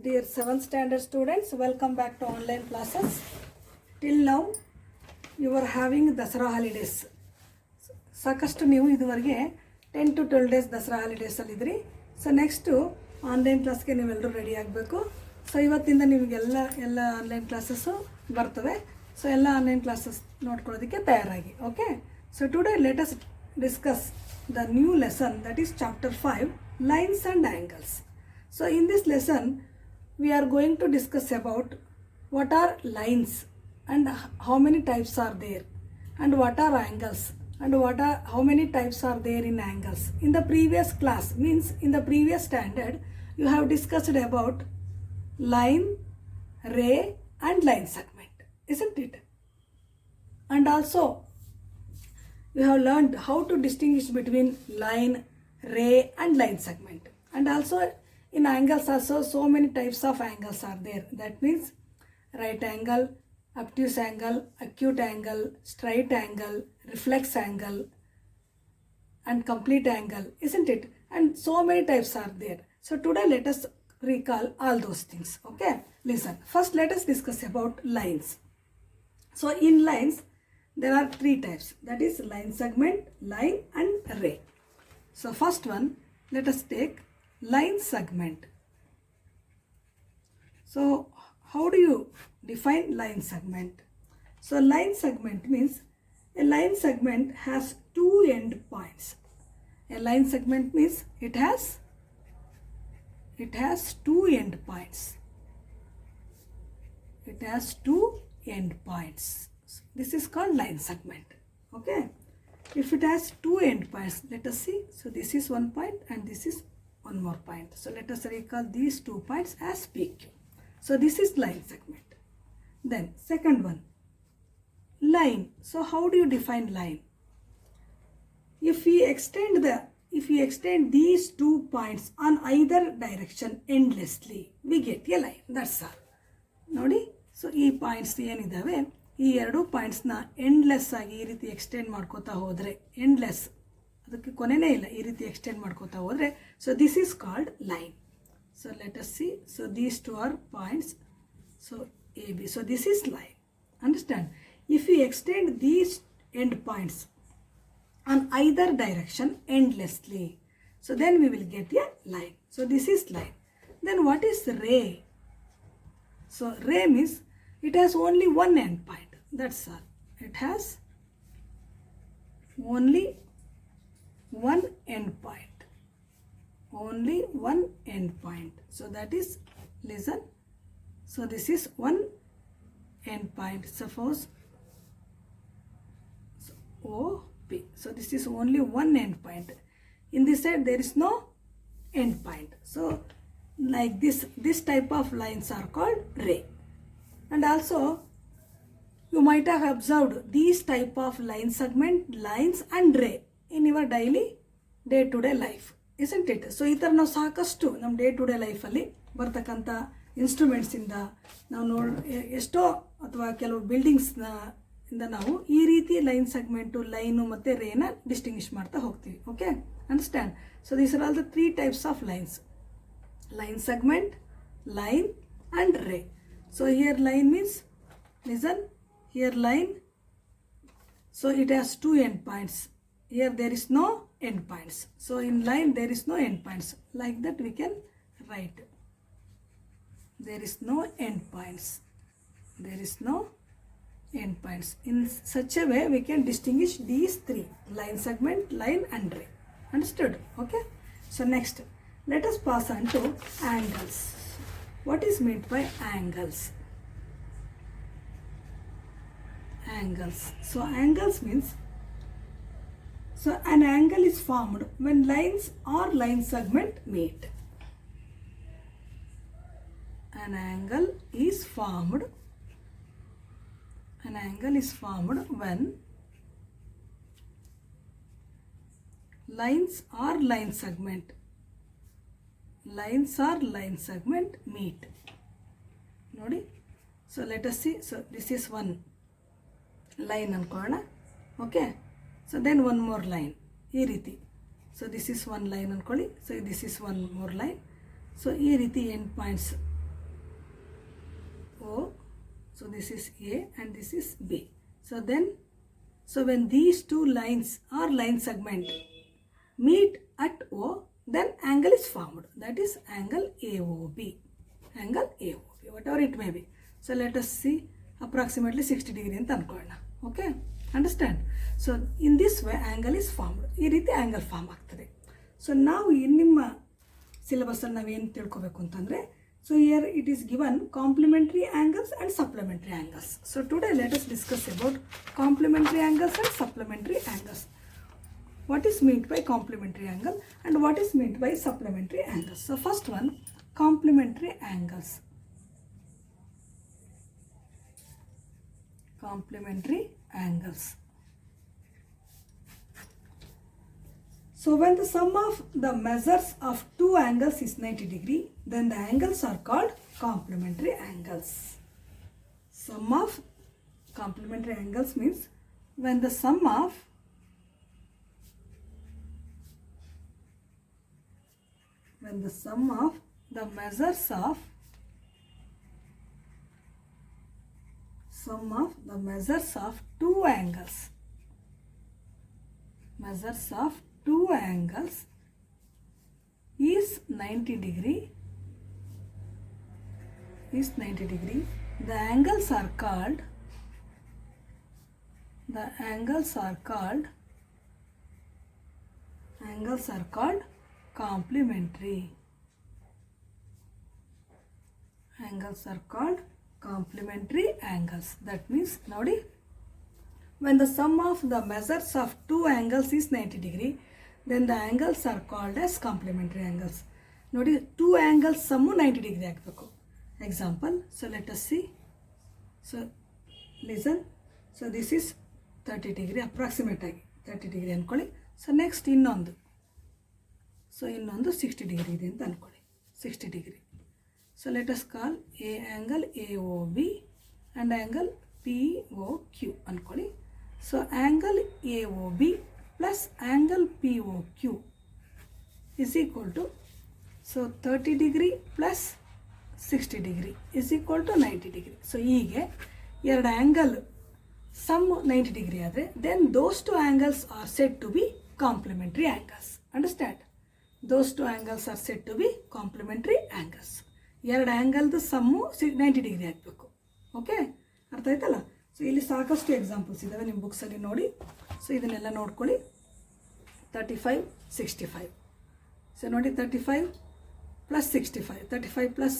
Dear 7th standard students, welcome back to online classes. Till now, you are having Dasara holidays. ಸಾಕಷ್ಟು ನೀವು ಇದುವರೆಗೆ 10 to 12 days Dasara ಹಾಲಿಡೇಸಲ್ಲಿದ್ರಿ. So next online ಕ್ಲಾಸ್ಗೆ ನೀವೆಲ್ಲರೂ ready ಆಗಬೇಕು. So ಇವತ್ತಿಂದ ನಿಮಗೆಲ್ಲ ಆನ್ಲೈನ್ ಕ್ಲಾಸಸ್ಸು ಬರ್ತವೆ. ಸೊ ಎಲ್ಲ ಆನ್ಲೈನ್ ಕ್ಲಾಸಸ್ ನೋಡ್ಕೊಳ್ಳೋದಕ್ಕೆ ತಯಾರಾಗಿ. Okay, so today let us discuss the new lesson, that is chapter 5, lines and angles. So in this lesson, we are going to discuss about what are lines and how many types are there, and what are angles and how many types are there in angles. In the previous class, means in the previous standard, you have discussed about line, ray and line segment, isn't it? And also you have learned how to distinguish between line, ray and line segment. And also in angles also, so many types of angles are there. That means right angle, obtuse angle, acute angle, straight angle, reflex angle and complete angle, isn't it? And so many types are there. So today let us recall all those things. Okay, listen. First let us discuss about lines. So in lines there are three types, that is line segment, line and ray. So first one, let us take line segment. So how do you define line segment? So line segment means a line segment has two end points. A line segment means it has two end points. It has two end points. This is called line segment. Okay, if it has two end points, let us see. So this is one point and this is one more point. So let us recall these 2 points as PQ. So this is line segment. Then second one, line. So how do you define line? If we extend these 2 points on either direction endlessly, we get a line. That's all. Nodi. So ಈ points ಏನಿದಾವೆ, ಈ ಎರಡು ಪಾಯಿಂಟ್ಸ್ನ endless ಆಗಿ ಈ ರೀತಿ extend ಮಾಡ್ಕೋತಾ ಹೋದರೆ, endless ಅದಕ್ಕೆ ಕೊನೆನೇ ಇಲ್ಲ, ಈ ರೀತಿ ಎಕ್ಸ್ಟೆಂಡ್ ಮಾಡ್ಕೋತಾ ಹೋದರೆ, so this is called line. So let us see. So these two are points. So A B. So this is line. Understand? If you extend these end points on either direction endlessly, so then we will get a line. So this is line. Then what is ray? So ray means it has only one end point. That's all. It has only one end point. Only one end point. So that is, listen. So this is one end point. Suppose OP. So this is only one end point. In this side there is no end point. So like this type of lines are called ray. And also you might have observed these type of line segment, lines and ray in your daily day to day life, isn't it? So ಈ ಥರ ನಾವು ಸಾಕಷ್ಟು ನಮ್ಮ day to day ಲೈಫಲ್ಲಿ ಬರ್ತಕ್ಕಂಥ ಇನ್ಸ್ಟ್ರೂಮೆಂಟ್ಸಿಂದ ನಾವು ಎಷ್ಟೋ ಅಥವಾ ಕೆಲವು ಬಿಲ್ಡಿಂಗ್ಸ್ನ ಇಂದ ನಾವು ಈ ರೀತಿ ಲೈನ್ ಸೆಗ್ಮೆಂಟು, ಲೈನು ಮತ್ತು ರೇನ ಡಿಸ್ಟಿಂಗ್ವಿಷ್ ಮಾಡ್ತಾ ಹೋಗ್ತೀವಿ. Okay, understand? So these are all the 3 types of lines: line segment, line and ray. So here line means, listen, here line, so it has 2 end points. Here there is no end points. So in line there is no end points. Like that we can write. There is no end points. There is no end points. In such a way we can distinguish these 3: line segment, line and ray. Understood? Okay. So next, let us pass on to angles. What is meant by angles? Angles. So angles means, so an angle is formed when lines or line segment meet. An angle is formed when lines or line segment meet. Nodi. So let us see. So this is one line ಅನ್ಕೊಳ್ಳೋಣ. Okay, so then one more line, ಈ ರೀತಿ. So this is one line ಅಂದ್ಕೊಳ್ಳಿ. So this is one more line. So ಈ ರೀತಿ end points O. So this is A and this is B. So when these two lines or line segment meet at O, then angle is formed. That is angle AOB. Angle AOB, whatever it may be. So let us see approximately 60 degree ಅಂತ ಅನ್ಕೊಳ್ಳೋಣ. Okay, understand? So in this way angle is formed. ಈ ರೀತಿ angle form ಆಗ್ತದೆ. So ನಾವು ನಿಮ್ಮ syllabus ಅಲ್ಲಿ ನಾವೇನು ತಿಳ್ಕೋಬೇಕು ಅಂತಂದ್ರೆ, so here it is given complementary angles and supplementary angles. So today let us discuss about complementary angles and supplementary angles. What is meant by complementary angle and what is meant by supplementary angles? So first one, complementary angles. Complementary angles. So when the sum of the measures of two angles is 90 degree, then the angles are called complementary angles. Sum of complementary angles means when the sum of the measures of two angles is 90 degree, the angles are called complementary. Angles are called complementary angles. That means, nodi, when the sum of the measures of two angles is 90 degree, then the angles are called as complementary angles. Nodi, two angles sum 90 degree agbeku. Example, so let us see. So listen. So this is 30 degree, approximate agi 30 degree ಅನ್ಕೊಳ್ಳಿ. So next ಇನ್ನೊಂದು 60 degree ಇದೆ ಅಂತ ಅನ್ಕೊಳ್ಳಿ, 60 degree. So let us call A angle AOB and angle POQ ಅನ್ಕೊಳ್ಳಿ. So angle AOB plus angle POQ is equal to, so 30 degree plus 60 degree is equal to 90 degree. So ಹೀಗೆ ಎರಡು angle some 90 degree ಆದರೆ then those two angles are said to be complementary angles. Understand? Those two angles are said to be complementary angles. ಎರಡು ಆ್ಯಂಗಲ್ದು sum 90 degree ಆಗಬೇಕು. Okay, ಅರ್ಥ ಆಯ್ತಲ್ಲ? So ಇಲ್ಲಿ ಸಾಕಷ್ಟು examples ಇದ್ದಾವೆ ನಿಮ್ಮ ಬುಕ್ಸಲ್ಲಿ ನೋಡಿ. ಸೊ ಇದನ್ನೆಲ್ಲ ನೋಡ್ಕೊಳ್ಳಿ. 35, 65. ಸೊ ನೋಡಿ 35 ಪ್ಲಸ್ 65, 35 ಪ್ಲಸ್